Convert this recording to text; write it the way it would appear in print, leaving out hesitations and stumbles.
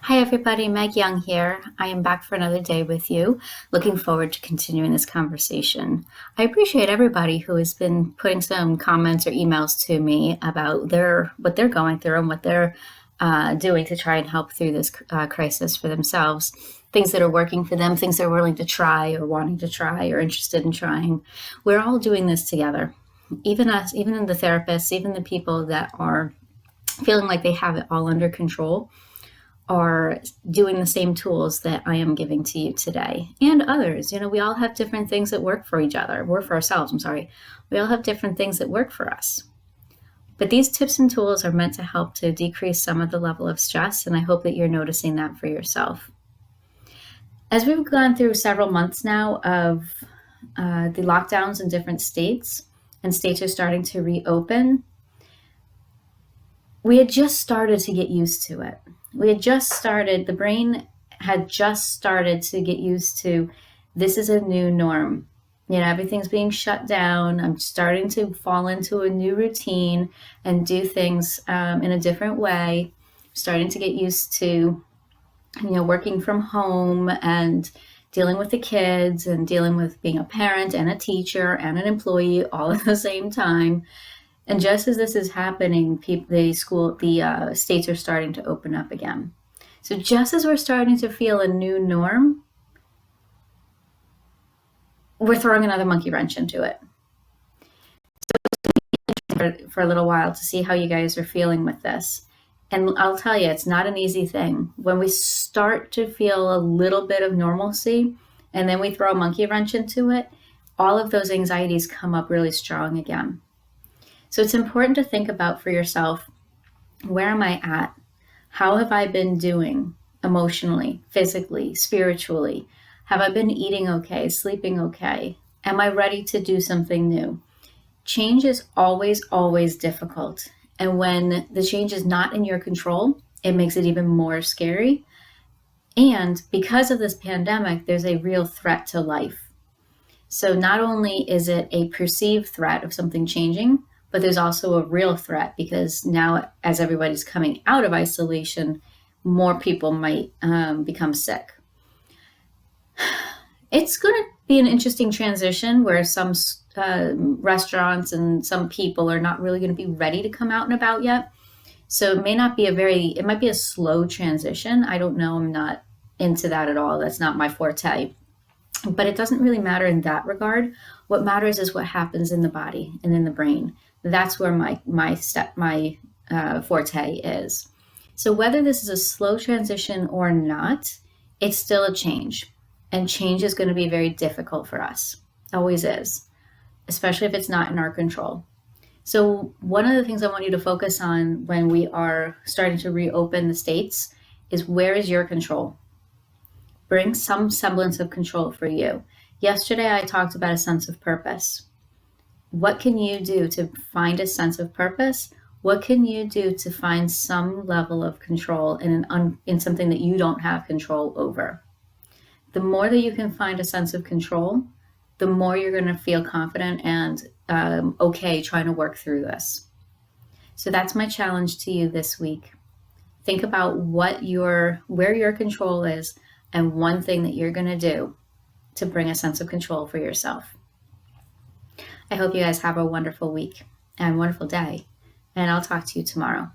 Hi everybody, Meg Young here. I am back for another day with you. Looking forward to continuing this conversation. I appreciate everybody who has been putting some comments or emails to me about what they're going through and what they're doing to try and help through this crisis for themselves. Things that are working for them, things they're willing to try or wanting to try or interested in trying. We're all doing this together. Even us, even the therapists, even the people that are feeling like they have it all under control are doing the same tools that I am giving to you today and others. We all have different things that work for each other, work for ourselves. I'm sorry. We all have different things that work for us. But these tips and tools are meant to help to decrease some of the level of stress, and I hope that you're noticing that for yourself. As we've gone through several months now of the lockdowns in different states, and states are starting to reopen, we had just started to get used to it. The brain had just started to get used to, this is a new norm. Everything's being shut down. I'm starting to fall into a new routine and do things in a different way. Starting to get used to, working from home and dealing with the kids and dealing with being a parent and a teacher and an employee all at the same time. And just as this is happening, the states are starting to open up again. So just as we're starting to feel a new norm, we're throwing another monkey wrench into it. So it's going to be for a little while to see how you guys are feeling with this. And I'll tell you, it's not an easy thing. When we start to feel a little bit of normalcy and then we throw a monkey wrench into it, all of those anxieties come up really strong again. So it's important to think about for yourself, where am I at? How have I been doing emotionally, physically, spiritually? Have I been eating okay, sleeping okay? Am I ready to do something new? Change is always, always difficult. And when the change is not in your control, it makes it even more scary. And because of this pandemic, there's a real threat to life. So not only is it a perceived threat of something changing, but there's also a real threat because now, as everybody's coming out of isolation, more people might become sick. It's going to be an interesting transition where some restaurants and some people are not really going to be ready to come out and about yet. So it might be a slow transition. I don't know. I'm not into that at all. That's not my forte. But it doesn't really matter in that regard. What matters is what happens in the body and in the brain. That's where my forte is. So whether this is a slow transition or not, it's still a change. And change is going to be very difficult for us. Always is. Especially if it's not in our control. So one of the things I want you to focus on when we are starting to reopen the states is, where is your control? Bring some semblance of control for you. Yesterday, I talked about a sense of purpose. What can you do to find a sense of purpose? What can you do to find some level of control in something that you don't have control over? The more that you can find a sense of control, the more you're going to feel confident and okay trying to work through this. So that's my challenge to you this week. Think about where your control is and one thing that you're going to do to bring a sense of control for yourself. I hope you guys have a wonderful week and a wonderful day, and I'll talk to you tomorrow.